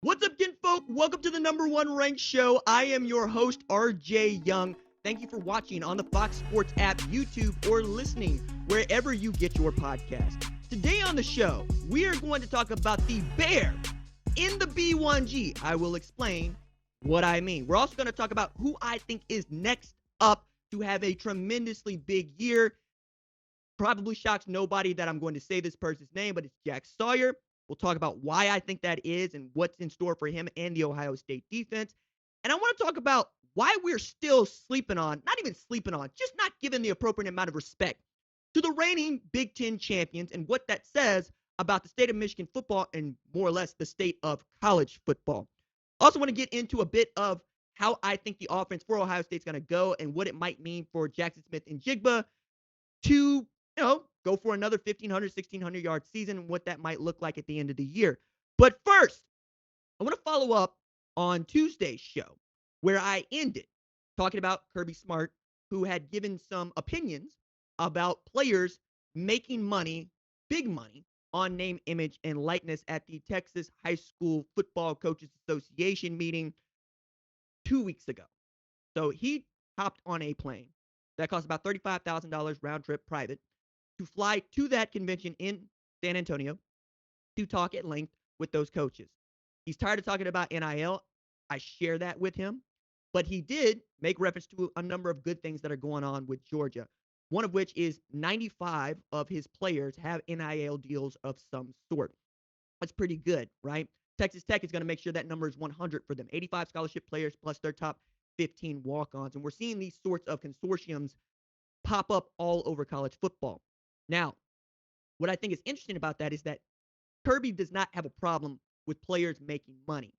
What's up, kinfolk? Welcome to the #1 ranked show. I am your host, RJ Young. Thank you for watching on the Fox Sports app, YouTube, or listening wherever you get your podcast. Today on the show, we are going to talk about the bear in the B1G. I will explain what I mean. We're also going to talk about who I think is next up to have a tremendously big year. Probably shocks nobody that I'm going to say this person's name, but it's Jack Sawyer. We'll talk about why I think that is and what's in store for him and the Ohio State defense. And I want to talk about why we're still sleeping on, not even sleeping on, just not giving the appropriate amount of respect to the reigning Big Ten champions and what that says about the state of Michigan football and more or less the state of college football. Also want to get into a bit of how I think the offense for Ohio State is going to go and what it might mean for Jackson Smith and Jigba to go for another 1,500, 1,600 yard season and what that might look like at the end of the year. But first, I want to follow up on Tuesday's show where I ended talking about Kirby Smart, who had given some opinions about players making money, big money, on name, image, and likeness at the Texas High School Football Coaches Association meeting 2 weeks ago. So he hopped on a plane that cost about $35,000 round trip private to fly to that convention in San Antonio to talk at length with those coaches. He's tired of talking about NIL. I share that with him. But he did make reference to a number of good things that are going on with Georgia, one of which is 95 of his players have NIL deals of some sort. That's pretty good, right? Texas Tech is going to make sure that number is 100 for them. 85 scholarship players plus their top 15 walk-ons. And we're seeing these sorts of consortiums pop up all over college football. Now, what I think is interesting about that is that Kirby does not have a problem with players making money.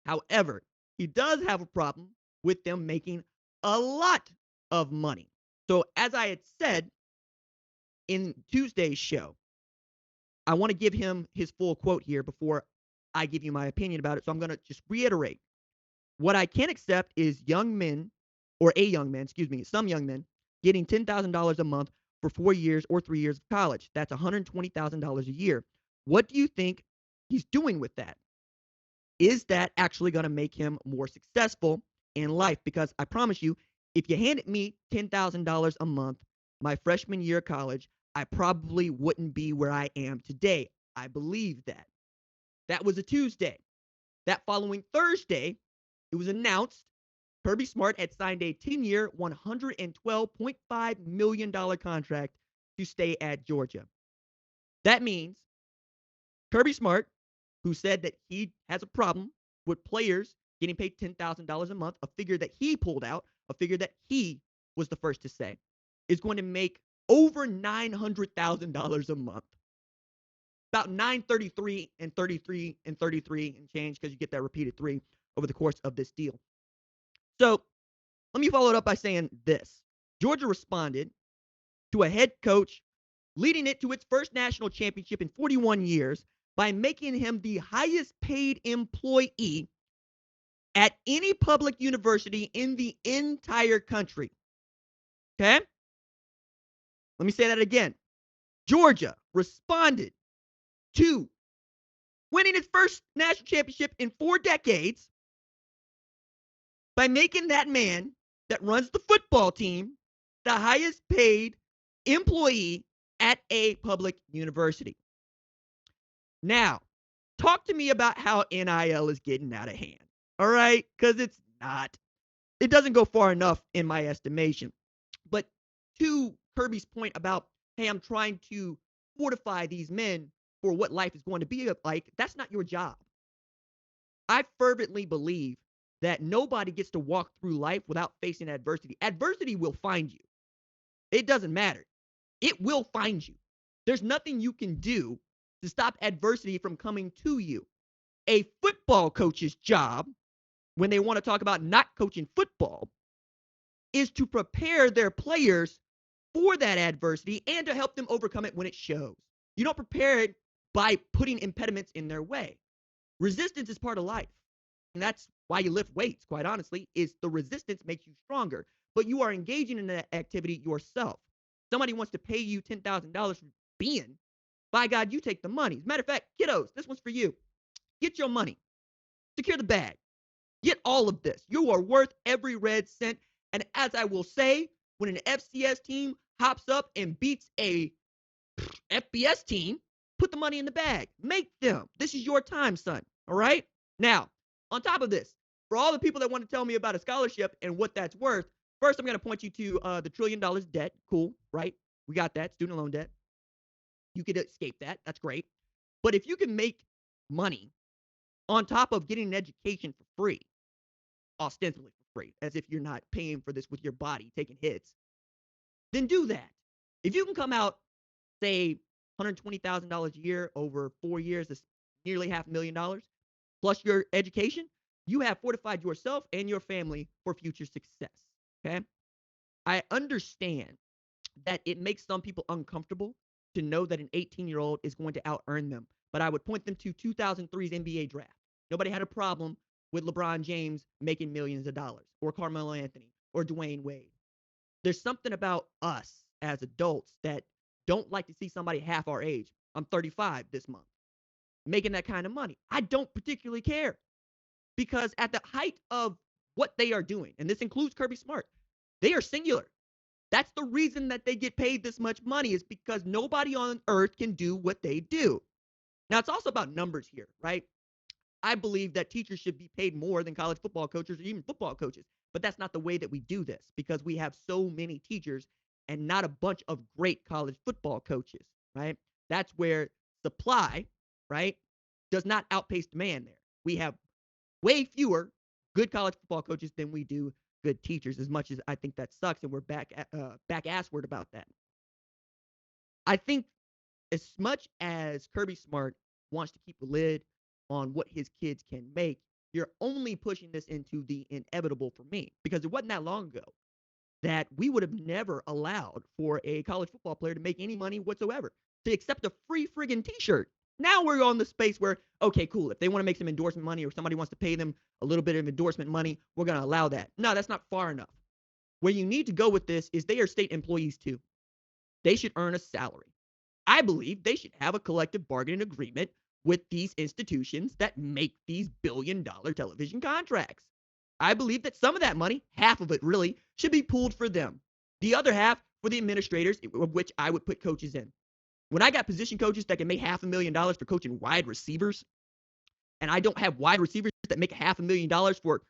However, he does have a problem with them making a lot of money. So as I had said in Tuesday's show, I want to give him his full quote here before I give you my opinion about it. So I'm going to just reiterate. What I can't accept is some young men getting $10,000 a month for 4 years or 3 years of college. That's $120,000 a year. What do you think he's doing with that? Is that actually going to make him more successful in life? Because I promise you, if you handed me $10,000 a month my freshman year of college, I probably wouldn't be where I am today. I believe that. That was a Tuesday. That following Thursday, it was announced Kirby Smart had signed a 10-year, $112.5 million contract to stay at Georgia. That means Kirby Smart, who said that he has a problem with players getting paid $10,000 a month, a figure that he pulled out, a figure that he was the first to say, is going to make over $900,000 a month. About 933 and 33 and 33 and change because you get that repeated 3 over the course of this deal. So let me follow it up by saying this. Georgia responded to a head coach leading it to its first national championship in 41 years by making him the highest paid employee at any public university in the entire country. Okay? Let me say that again. Georgia responded to winning its first national championship in 4 decades by making that man that runs the football team the highest paid employee at a public university. Now, talk to me about how NIL is getting out of hand. All right? Because it's not. It doesn't go far enough in my estimation. But to Kirby's point about, hey, I'm trying to fortify these men for what life is going to be like, that's not your job. I fervently believe that nobody gets to walk through life without facing adversity. Adversity will find you. It doesn't matter. It will find you. There's nothing you can do to stop adversity from coming to you. A football coach's job, when they want to talk about not coaching football, is to prepare their players for that adversity and to help them overcome it when it shows. You don't prepare it by putting impediments in their way. Resistance is part of life. And that's why you lift weights, quite honestly, is the resistance makes you stronger. But you are engaging in that activity yourself. Somebody wants to pay you $10,000 for being, by God, you take the money. As a matter of fact, kiddos, this one's for you. Get your money. Secure the bag. Get all of this. You are worth every red cent. And as I will say, when an FCS team hops up and beats a FBS team, put the money in the bag. Make them. This is your time, son. All right? Now, on top of this, for all the people that want to tell me about a scholarship and what that's worth, first I'm going to point you to the $1 trillion debt. Cool, right? We got that. Student loan debt. You could escape that. That's great. But if you can make money on top of getting an education for free, ostensibly for free, as if you're not paying for this with your body, taking hits, then do that. If you can come out, say, $120,000 a year over 4 years, that's nearly $500,000, plus your education, you have fortified yourself and your family for future success. Okay? I understand that it makes some people uncomfortable to know that an 18-year-old is going to out-earn them. But I would point them to 2003's NBA draft. Nobody had a problem with LeBron James making millions of dollars, or Carmelo Anthony, or Dwayne Wade. There's something about us as adults that don't like to see somebody half our age. I'm 35 this month, making that kind of money. I don't particularly care, because at the height of what they are doing, and this includes Kirby Smart, they are singular. That's the reason that they get paid this much money, is because nobody on earth can do what they do. Now, it's also about numbers here, right? I believe that teachers should be paid more than college football coaches or even football coaches. But that's not the way that we do this, because we have so many teachers and not a bunch of great college football coaches, right? That's where supply, right, does not outpace demand there. We have way fewer good college football coaches than we do good teachers, as much as I think that sucks, and we're back assward about that. I think as much as Kirby Smart wants to keep a lid on what his kids can make, you're only pushing this into the inevitable for me, because it wasn't that long ago that we would have never allowed for a college football player to make any money whatsoever, to accept a free friggin' t-shirt. Now we're on the space where, okay, cool, if they want to make some endorsement money, or somebody wants to pay them a little bit of endorsement money, we're going to allow that. No, that's not far enough. Where you need to go with this is they are state employees too. They should earn a salary. I believe they should have a collective bargaining agreement with these institutions that make these billion-dollar television contracts. I believe that some of that money, half of it really, should be pooled for them. The other half for the administrators, of which I would put coaches in. When I got position coaches that can make $500,000 for coaching wide receivers, and I don't have wide receivers that make $500,000 for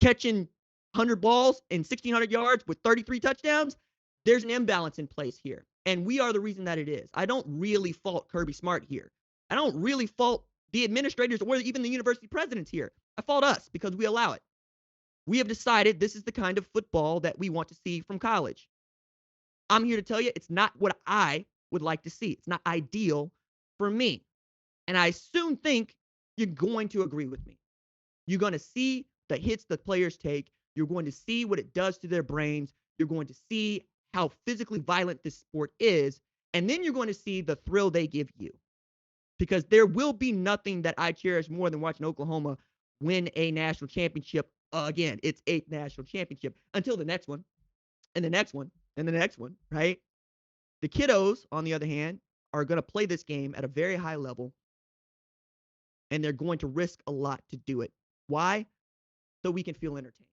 catching 100 balls and 1,600 yards with 33 touchdowns, there's an imbalance in place here. And we are the reason that it is. I don't really fault Kirby Smart here. I don't really fault the administrators or even the university presidents here. I fault us, because we allow it. We have decided this is the kind of football that we want to see from college. I'm here to tell you it's not what I would like to see. It's not ideal for me. And I soon think you're going to agree with me. You're going to see the hits the players take. You're going to see what it does to their brains. You're going to see how physically violent this sport is. And then you're going to see the thrill they give you. Because there will be nothing that I cherish more than watching Oklahoma win a national championship. Again, its 8th national championship, until the next one, and the next one, and the next one, right? The kiddos, on the other hand, are going to play this game at a very high level, and they're going to risk a lot to do it. Why? So we can feel entertained.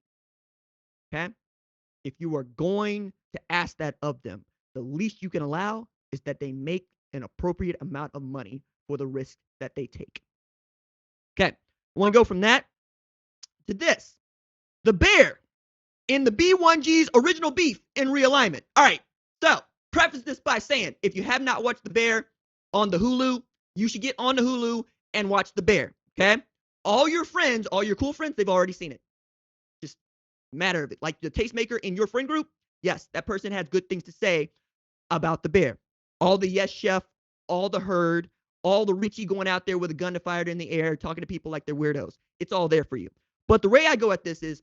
Okay? If you are going to ask that of them, the least you can allow is that they make an appropriate amount of money for the risk that they take. Okay, I want to go from that to this. The Bear in the B1G's original beef in realignment. All right, so preface this by saying, if you have not watched The Bear on the Hulu, you should get on the Hulu and watch The Bear, okay? All your friends, all your cool friends, they've already seen it. Just a matter of it. Like the tastemaker in your friend group, yes, that person has good things to say about The Bear. All the Yes Chef, all the herd, all the Richie going out there with a gun to fire it in the air, talking to people like they're weirdos. It's all there for you. But the way I go at this is,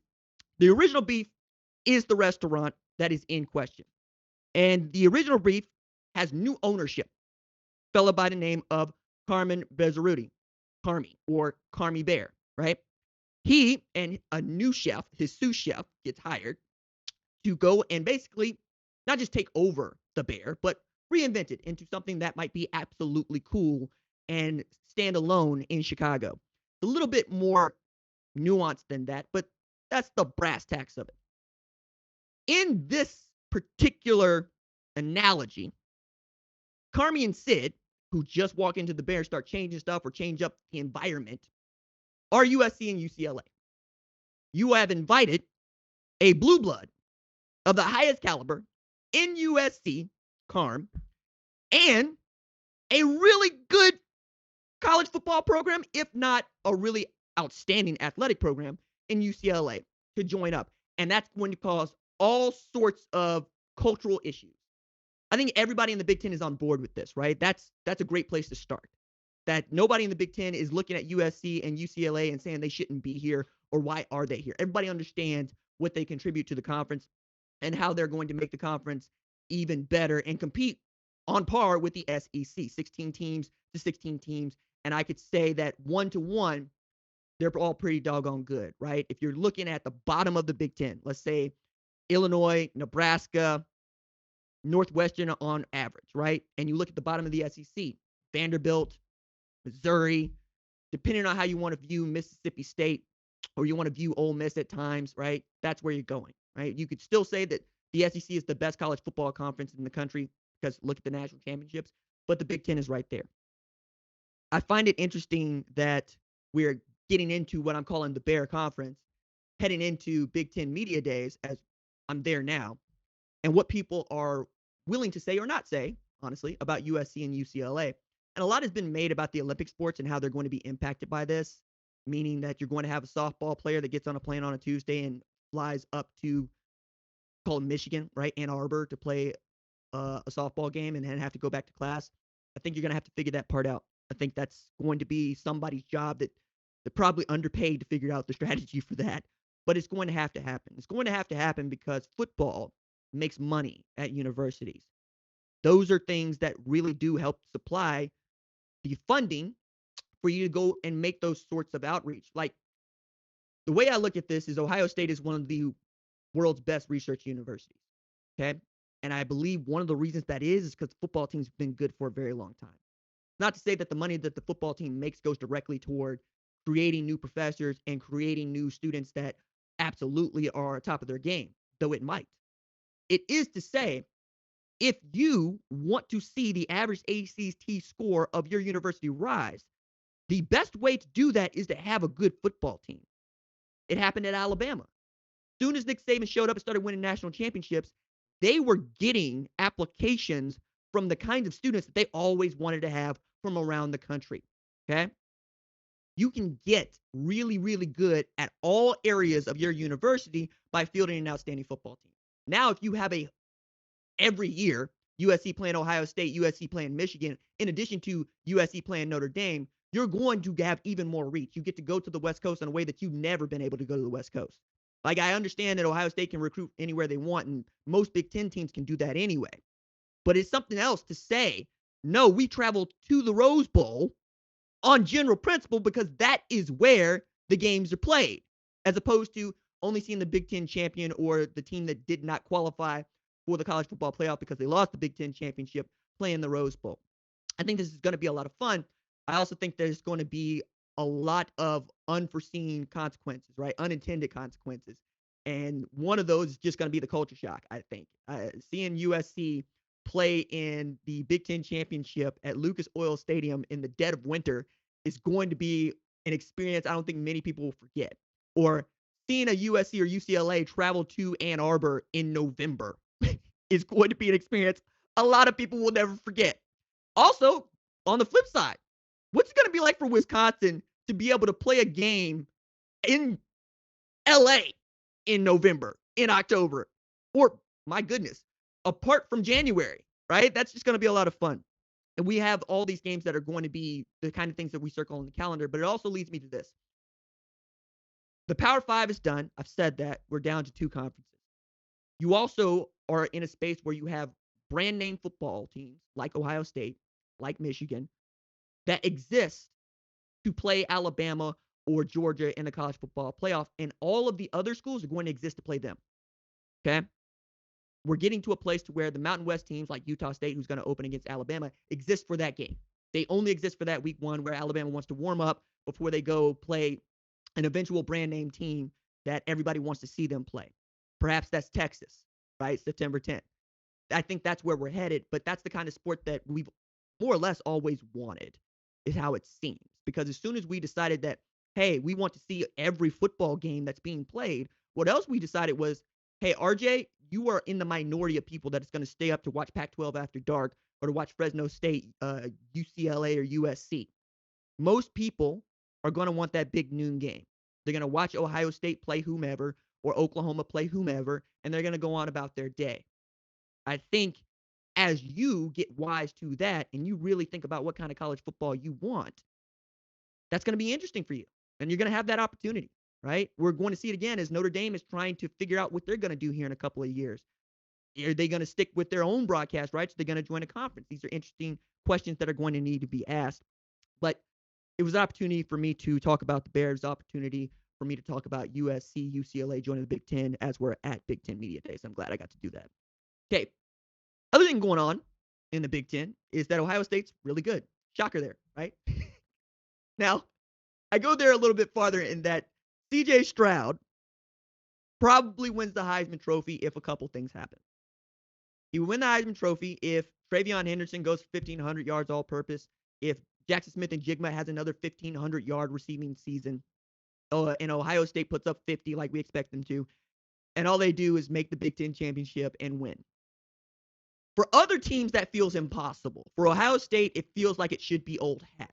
the original beef is the restaurant that is in question. And the original beef has new ownership. A fella by the name of Carmen Bezzaruti, Carmy, or Carmy Bear, right? He and a new chef, his sous chef, gets hired to go and basically not just take over the Bear, but reinvent it into something that might be absolutely cool and stand alone in Chicago. A little bit more nuanced than that, but that's the brass tacks of it. In this particular analogy, Carmi and Sid, who just walk into the Bears, start changing stuff or change up the environment, are USC and UCLA. You have invited a blue blood of the highest caliber in USC, Carm, and a really good college football program, if not a really outstanding athletic program in UCLA to join up. And that's going to cause all sorts of cultural issues. I think everybody in the Big Ten is on board with this, right? That's a great place to start. That nobody in the Big Ten is looking at USC and UCLA and saying they shouldn't be here or why are they here. Everybody understands what they contribute to the conference and how they're going to make the conference even better and compete on par with the SEC, 16 teams to 16 teams. And I could say that 1-to-1, they're all pretty doggone good, right? If you're looking at the bottom of the Big Ten, let's say Illinois, Nebraska, Northwestern on average, right? And you look at the bottom of the SEC, Vanderbilt, Missouri, depending on how you want to view Mississippi State or you want to view Ole Miss at times, right? That's where you're going, right? You could still say that the SEC is the best college football conference in the country because look at the national championships, but the Big Ten is right there. I find it interesting that we're getting into what I'm calling the Bear Conference, heading into Big Ten Media Days as I'm there now, and what people are willing to say or not say, honestly, about USC and UCLA. And a lot has been made about the Olympic sports and how they're going to be impacted by this, meaning that you're going to have a softball player that gets on a plane on a Tuesday and flies up to called Michigan, right, Ann Arbor to play a softball game and then have to go back to class. I think you're going to have to figure that part out. I think that's going to be somebody's job that they're probably underpaid to figure out the strategy for that. But it's going to have to happen. It's going to have to happen because football makes money at universities. Those are things that really do help supply the funding for you to go and make those sorts of outreach. Like the way I look at this is Ohio State is one of the world's best research universities. Okay. And I believe one of the reasons that is because the football team's been good for a very long time. Not to say that the money that the football team makes goes directly toward creating new professors and creating new students that absolutely are top of their game, though it might. It is to say, if you want to see the average ACT score of your university rise, the best way to do that is to have a good football team. It happened at Alabama. As soon as Nick Saban showed up and started winning national championships, they were getting applications from the kinds of students that they always wanted to have from around the country. Okay? You can get really, really good at all areas of your university by fielding an outstanding football team. Now, if you have every year, USC playing Ohio State, USC playing Michigan, in addition to USC playing Notre Dame, you're going to have even more reach. You get to go to the West Coast in a way that you've never been able to go to the West Coast. Like, I understand that Ohio State can recruit anywhere they want, and most Big Ten teams can do that anyway. But it's something else to say, no, we traveled to the Rose Bowl on general principle because that is where the games are played, as opposed to only seeing the Big Ten champion or the team that did not qualify for the college football playoff because they lost the Big Ten championship playing the Rose Bowl. I think this is going to be a lot of fun. I also think there's going to be a lot of unforeseen consequences, right? Unintended consequences. And one of those is just going to be the culture shock, I think. Seeing USC play in the Big Ten championship at Lucas Oil Stadium in the dead of winter is going to be an experience I don't think many people will forget. Or seeing a USC or UCLA travel to Ann Arbor in November is going to be an experience a lot of people will never forget. Also, on the flip side, what's it going to be like for Wisconsin to be able to play a game in LA in November, in October, or, my goodness, apart from January, right? That's just going to be a lot of fun. And we have all these games that are going to be the kind of things that we circle on the calendar, but it also leads me to this. The Power Five is done. I've said that. We're down to 2 conferences. You also are in a space where you have brand name football teams like Ohio State, like Michigan, that exist to play Alabama or Georgia in the college football playoff, and all of the other schools are going to exist to play them. Okay? We're getting to a place to where the Mountain West teams like Utah State, who's going to open against Alabama, exist for that game. They only exist for that week 1 where Alabama wants to warm up before they go play an eventual brand name team that everybody wants to see them play. Perhaps that's Texas, right? September 10th. I think that's where we're headed, but that's the kind of sport that we've more or less always wanted, is how it seems. Because as soon as we decided that, hey, we want to see every football game that's being played, what else we decided was, hey, RJ, you are in the minority of people that is going to stay up to watch Pac-12 after dark or to watch Fresno State, UCLA, or USC. Most people are going to want that big noon game. They're going to watch Ohio State play whomever or Oklahoma play whomever, and they're going to go on about their day. I think as you get wise to that and you really think about what kind of college football you want, that's going to be interesting for you. And you're going to have that opportunity, right? We're going to see it again as Notre Dame is trying to figure out what they're going to do here in a couple of years. Are they going to stick with their own broadcast rights? Are they going to join a conference? These are interesting questions that are going to need to be asked. But it was an opportunity for me to talk about the Bears, opportunity for me to talk about USC, UCLA joining the Big Ten as we're at Big Ten Media Days. I'm glad I got to do that. Okay. Other thing going on in the Big Ten is that Ohio State's really good. Shocker there, right? Now, I go there a little bit farther in that CJ Stroud probably wins the Heisman Trophy if a couple things happen. He would win the Heisman Trophy if Travion Henderson goes 1,500 yards all-purpose, if Jackson Smith and Jigma has another 1,500-yard receiving season, and Ohio State puts up 50 like we expect them to, and all they do is make the Big Ten championship and win. For other teams, that feels impossible. For Ohio State, it feels like it should be old hat.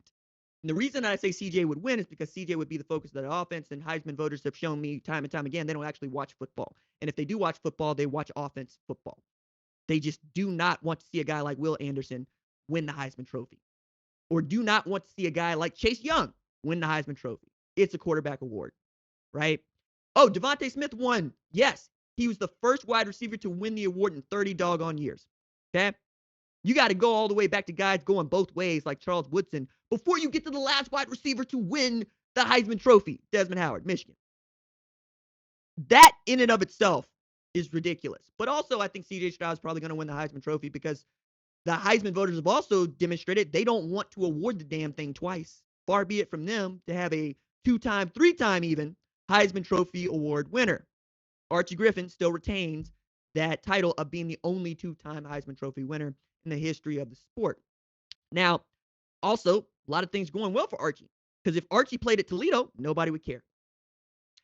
And the reason I say CJ would win is because CJ would be the focus of the offense, and Heisman voters have shown me time and time again they don't actually watch football. And if they do watch football, they watch offense football. They just do not want to see a guy like Will Anderson win the Heisman Trophy, or do not want to see a guy like Chase Young win the Heisman Trophy. It's a quarterback award, right? Oh, Devontae Smith won. Yes, he was the first wide receiver to win the award in 30 doggone years. Okay? You got to go all the way back to guys going both ways like Charles Woodson before you get to the last wide receiver to win the Heisman Trophy, Desmond Howard, Michigan. That in and of itself is ridiculous. But also, I think CJ Stroud is probably going to win the Heisman Trophy because the Heisman voters have also demonstrated they don't want to award the damn thing twice. Far be it from them to have a 2-time, 3-time even Heisman Trophy award winner. Archie Griffin still retains that title of being the only 2-time Heisman Trophy winner in the history of the sport. Now, also, a lot of things going well for Archie. Because if Archie played at Toledo, nobody would care.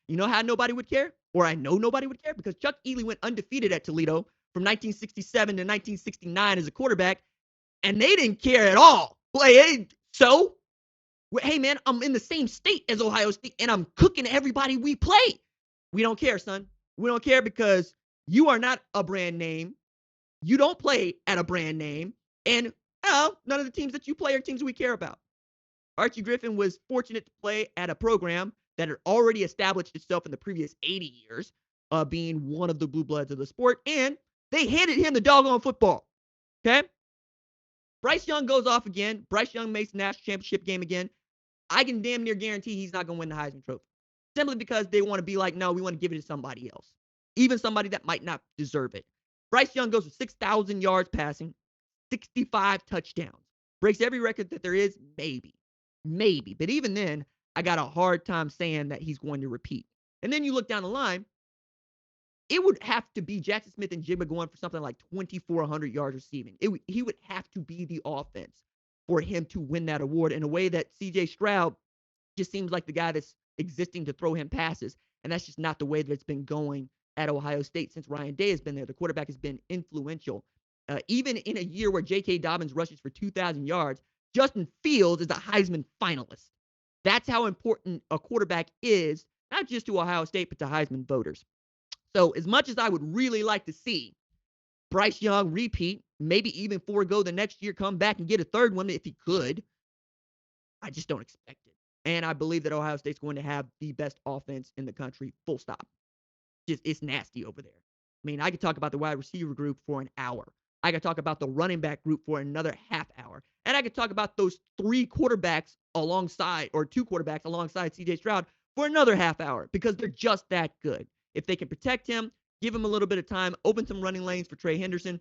You know how nobody would care? Or I know nobody would care? Because Chuck Ealy went undefeated at Toledo from 1967 to 1969 as a quarterback, and they didn't care at all. Like, hey, man, I'm in the same state as Ohio State, and I'm cooking everybody we play. We don't care, son. We don't care because you are not a brand name. You don't play at a brand name. And none of the teams that you play are teams we care about. Archie Griffin was fortunate to play at a program that had already established itself in the previous 80 years, being one of the blue bloods of the sport. And they handed him the doggone football. Okay? Bryce Young goes off again. Bryce Young makes the national championship game again. I can damn near guarantee he's not going to win the Heisman Trophy. Simply because they want to be like, no, we want to give it to somebody else. Even somebody that might not deserve it. Bryce Young goes for 6,000 yards passing, 65 touchdowns. Breaks every record that there is, maybe. But even then, I got a hard time saying that he's going to repeat. And then you look down the line, it would have to be Jackson Smith and Jigba going for something like 2,400 yards receiving. He would have to be the offense for him to win that award in a way that CJ Stroud just seems like the guy that's existing to throw him passes. And that's just not the way that it's been going at Ohio State since Ryan Day has been there. The quarterback has been influential. Even in a year where J.K. Dobbins rushes for 2,000 yards, Justin Fields is a Heisman finalist. That's how important a quarterback is, not just to Ohio State, but to Heisman voters. So as much as I would really like to see Bryce Young repeat, maybe even forego the next year, come back and get a third one if he could, I just don't expect it. And I believe that Ohio State's going to have the best offense in the country, full stop. It's nasty over there. I mean, I could talk about the wide receiver group for an hour. I could talk about the running back group for another half hour. And I could talk about those 3 quarterbacks alongside, or 2 quarterbacks alongside CJ Stroud for another half hour because they're just that good. If they can protect him, give him a little bit of time, open some running lanes for Trey Henderson,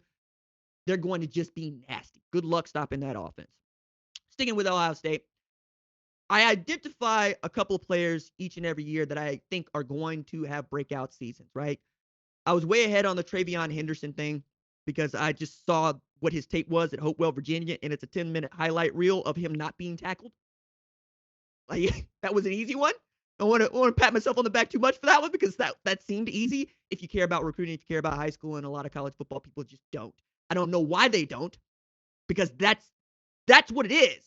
they're going to just be nasty. Good luck stopping that offense. Sticking with Ohio State, I identify a couple of players each and every year that I think are going to have breakout seasons, right? I was way ahead on the Travion Henderson thing because I just saw what his tape was at Hopewell, Virginia, and it's a 10-minute highlight reel of him not being tackled. Like that was an easy one. I want to pat myself on the back too much for that one because that seemed easy. If you care about recruiting, if you care about high school, and a lot of college football people just don't. I don't know why they don't, because that's what it is.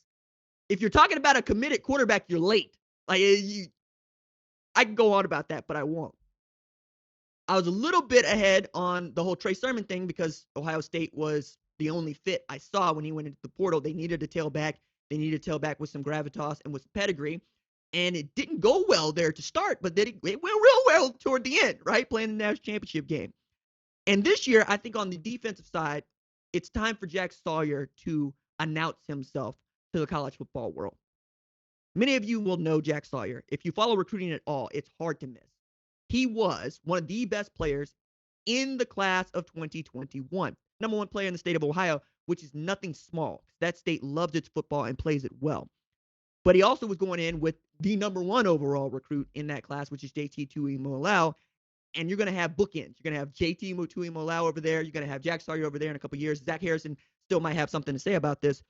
If you're talking about a committed quarterback, you're late. I can go on about that, but I won't. I was a little bit ahead on the whole Trey Sermon thing because Ohio State was the only fit I saw when he went into the portal. They needed a tailback. They needed a tailback with some gravitas and with some pedigree. And it didn't go well there to start, but then it went real well toward the end, right? Playing the national championship game. And this year, I think on the defensive side, it's time for Jack Sawyer to announce himself to the college football world. Many of you will know Jack Sawyer. If you follow recruiting at all, it's hard to miss. He was one of the best players in the class of 2021. Number one player in the state of Ohio, which is nothing small. That state loves its football and plays it well. But he also was going in with the number one overall recruit in that class, which is JT Tuimoloau. And you're going to have bookends. You're going to have JT Tuimoloau over there. You're going to have Jack Sawyer over there in a couple of years. Zach Harrison still might have something to say about this.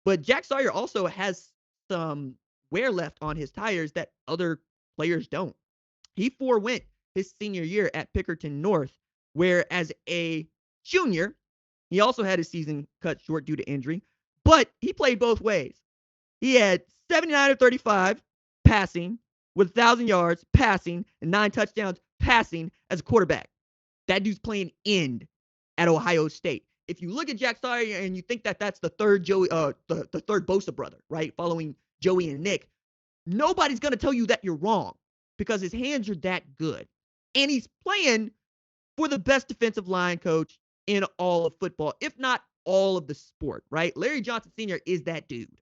But Jack Sawyer also has some wear left on his tires that other players don't. He forewent his senior year at Pickerton North, where as a junior, he also had his season cut short due to injury, but he played both ways. He had 79 of 35 passing with 1,000 yards passing and 9 touchdowns passing as a quarterback. That dude's playing end at Ohio State. If you look at Jack Sawyer and you think that that's the third the third Bosa brother, right, following Joey and Nick, nobody's going to tell you that you're wrong because his hands are that good. And he's playing for the best defensive line coach in all of football, if not all of the sport, right? Larry Johnson Sr. is that dude.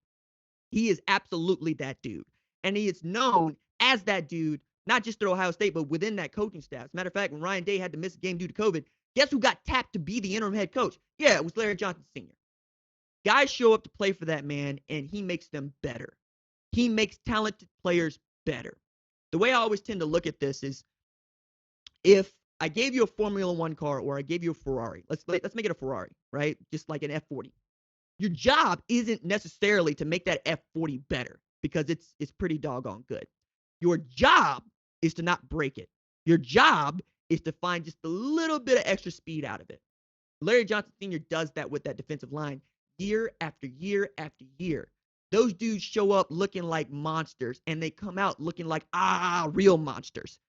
He is absolutely that dude. And he is known as that dude, not just at Ohio State, but within that coaching staff. As a matter of fact, when Ryan Day had to miss a game due to COVID, guess who got tapped to be the interim head coach? Yeah, it was Larry Johnson Sr. Guys show up to play for that man, and he makes them better. He makes talented players better. The way I always tend to look at this is if I gave you a Formula One car or I gave you a Ferrari, let's make it a Ferrari, right? Just like an F40. Your job isn't necessarily to make that F40 better because it's pretty doggone good. Your job is to not break it. Your job is to find just a little bit of extra speed out of it. Larry Johnson Sr. does that with that defensive line year after year after year. Those dudes show up looking like monsters, and they come out looking like, real monsters.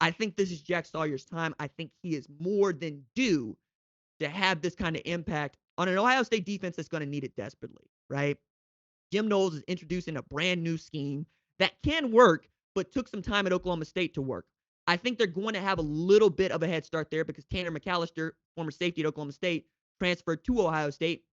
I think this is Jack Sawyer's time. I think he is more than due to have this kind of impact on an Ohio State defense that's going to need it desperately, right? Jim Knowles is introducing a brand new scheme that can work, but took some time at Oklahoma State to work. I think they're going to have a little bit of a head start there because Tanner McAllister, former safety at Oklahoma State, transferred to Ohio State.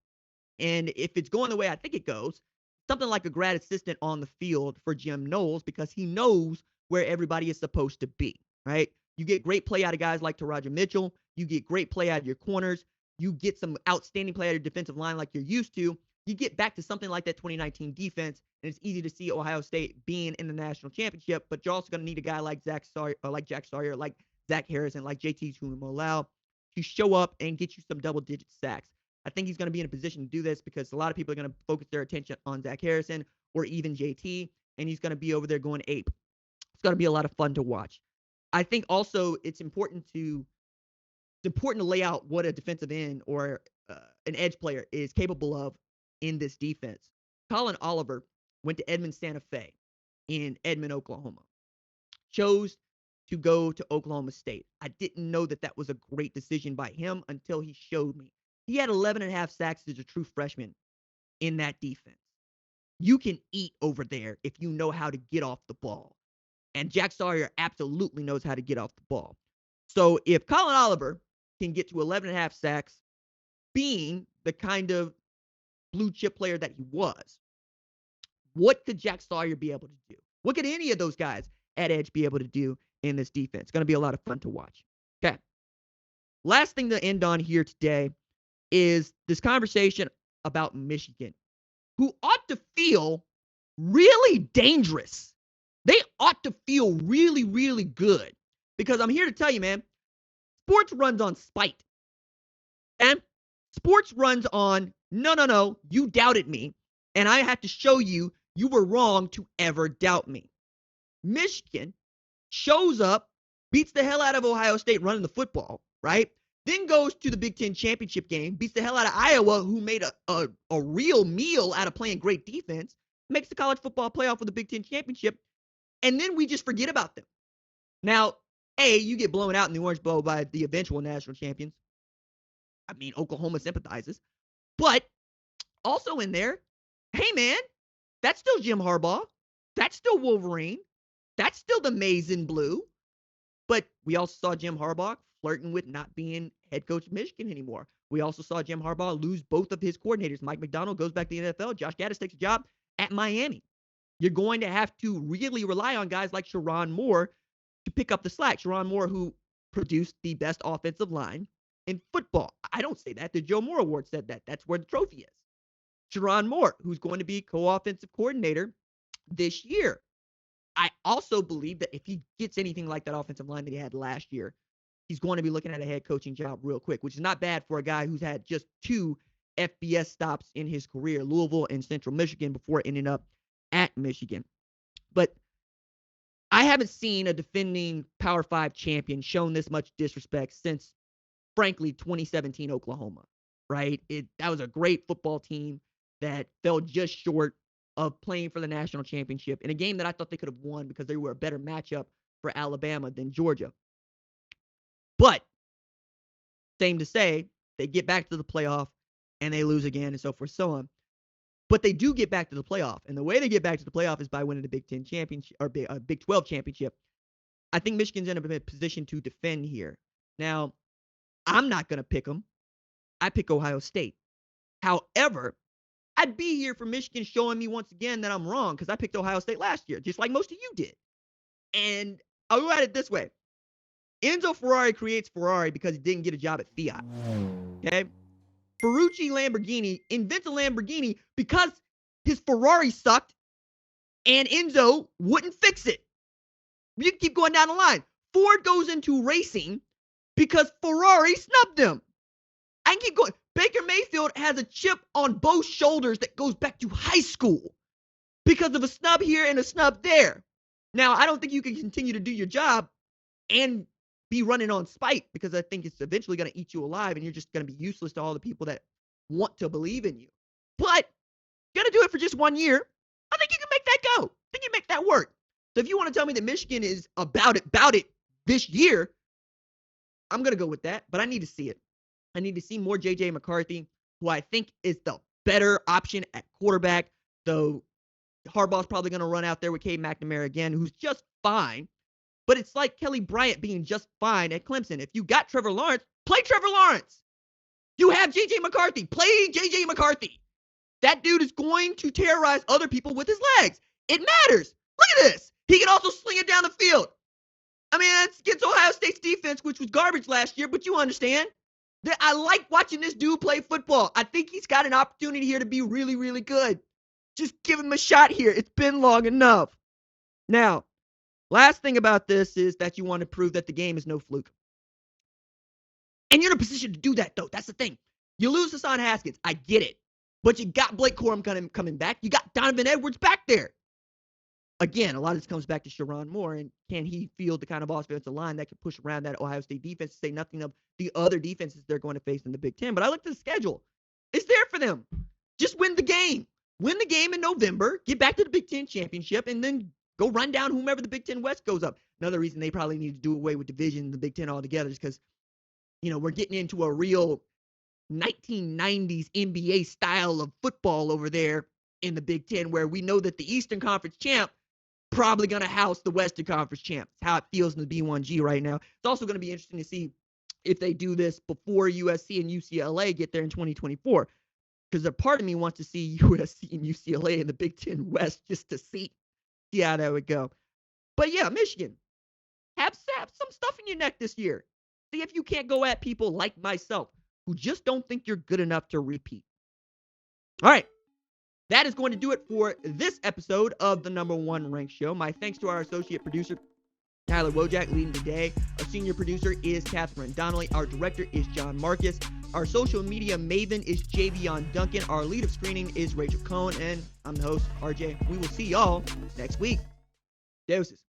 And if it's going the way I think it goes, something like a grad assistant on the field for Jim Knowles because he knows where everybody is supposed to be, right? You get great play out of guys like Taraja Mitchell. You get great play out of your corners. You get some outstanding play out of your defensive line like you're used to. You get back to something like that 2019 defense, and it's easy to see Ohio State being in the national championship, but you're also going to need a guy like Jack Sawyer, like Zach Harrison, like JT Tuimoloau to show up and get you some double-digit sacks. I think he's going to be in a position to do this because a lot of people are going to focus their attention on Zach Harrison or even JT, and he's going to be over there going ape. It's going to be a lot of fun to watch. I think also it's important to lay out what a defensive end or an edge player is capable of in this defense. Colin Oliver went to Edmond Santa Fe in Edmond, Oklahoma. Chose to go to Oklahoma State. I didn't know that was a great decision by him until he showed me. He had 11.5 sacks as a true freshman in that defense. You can eat over there if you know how to get off the ball. And Jack Sawyer absolutely knows how to get off the ball. So if Colin Oliver can get to 11.5 sacks, being the kind of blue chip player that he was, what could Jack Sawyer be able to do? What could any of those guys at edge be able to do in this defense? It's going to be a lot of fun to watch. Okay. Last thing to end on here today is this conversation about Michigan, who ought to feel really dangerous. They ought to feel really, really good. Because I'm here to tell you, man, sports runs on spite. And sports runs on, no, you doubted me. And I had to show you you were wrong to ever doubt me. Michigan shows up, beats the hell out of Ohio State running the football, right? Then goes to the Big Ten championship game, beats the hell out of Iowa, who made a real meal out of playing great defense, makes the college football playoff with the Big Ten championship, and then we just forget about them. Now, you get blown out in the Orange Bowl by the eventual national champions. I mean, Oklahoma sympathizes. But also in there, hey, man, that's still Jim Harbaugh. That's still Wolverine. That's still the maize and blue. But we also saw Jim Harbaugh flirting with not being head coach of Michigan anymore. We also saw Jim Harbaugh lose both of his coordinators. Mike McDonald goes back to the NFL. Josh Gattis takes a job at Miami. You're going to have to really rely on guys like Sherrone Moore to pick up the slack. Sherrone Moore, who produced the best offensive line in football. I don't say that. The Joe Moore Award said that. That's where the trophy is. Sherrone Moore, who's going to be co-offensive coordinator this year. I also believe that if he gets anything like that offensive line that he had last year, he's going to be looking at a head coaching job real quick, which is not bad for a guy who's had just 2 FBS stops in his career, Louisville and Central Michigan, before ending up at Michigan. But I haven't seen a defending Power 5 champion shown this much disrespect since, frankly, 2017 Oklahoma, right? That was a great football team that fell just short of playing for the national championship in a game that I thought they could have won because they were a better matchup for Alabama than Georgia. But same to say, they get back to the playoff and they lose again and so forth, so on. But they do get back to the playoff. And the way they get back to the playoff is by winning the Big 10 championship or Big 12 championship. I think Michigan's in a position to defend here. Now, I'm not going to pick them. I pick Ohio State. However, I'd be here for Michigan showing me once again that I'm wrong because I picked Ohio State last year, just like most of you did. And I'll go at it this way. Enzo Ferrari creates Ferrari because he didn't get a job at Fiat. Okay? Ferrucci Lamborghini invents a Lamborghini because his Ferrari sucked and Enzo wouldn't fix it. You can keep going down the line. Ford goes into racing because Ferrari snubbed him. I can keep going. Baker Mayfield has a chip on both shoulders that goes back to high school because of a snub here and a snub there. Now, I don't think you can continue to do your job and be running on spite because I think it's eventually going to eat you alive and you're just going to be useless to all the people that want to believe in you. But you're going to do it for just 1 year. I think you can make that go. I think you make that work. So if you want to tell me that Michigan is about it this year, I'm going to go with that, but I need to see it. I need to see more J.J. McCarthy, who I think is the better option at quarterback, though Harbaugh's probably going to run out there with Cade McNamara again, who's just fine. But it's like Kelly Bryant being just fine at Clemson. If you got Trevor Lawrence, play Trevor Lawrence. You have J.J. McCarthy. Play J.J. McCarthy. That dude is going to terrorize other people with his legs. It matters. Look at this. He can also sling it down the field. I mean, that's against Ohio State's defense, which was garbage last year, but you understand. I like watching this dude play football. I think he's got an opportunity here to be really, really good. Just give him a shot here. It's been long enough. Now, last thing about this is that you want to prove that the game is no fluke. And you're in a position to do that, though. That's the thing. You lose Hassan Haskins. I get it. But you got Blake Corum coming back. You got Donovan Edwards back there. Again, a lot of this comes back to Sherrone Moore, and can he field the kind of offensive line that can push around that Ohio State defense, to say nothing of the other defenses they're going to face in the Big Ten. But I looked at the schedule. It's there for them. Just win the game. Win the game in November, get back to the Big Ten championship, and then go run down whomever the Big Ten West goes up. Another reason they probably need to do away with division in the Big Ten altogether is because, we're getting into a real 1990s NBA style of football over there in the Big Ten, where we know that the Eastern Conference champ probably going to house the Western Conference champs. How it feels in the B1G right now. It's also going to be interesting to see if they do this before USC and UCLA get there in 2024. Because a part of me wants to see USC and UCLA in the Big Ten West just to see how that would go. But yeah, Michigan, have some stuff in your neck this year. See if you can't go at people like myself who just don't think you're good enough to repeat. All right. That is going to do it for this episode of the number one ranked show. My thanks to our associate producer, Tyler Wojak, leading today. Our senior producer is Catherine Donnelly. Our director is John Marcus. Our social media maven is Javion Duncan. Our lead of screening is Rachel Cohen. And I'm the host, RJ. We will see y'all next week. Deuces.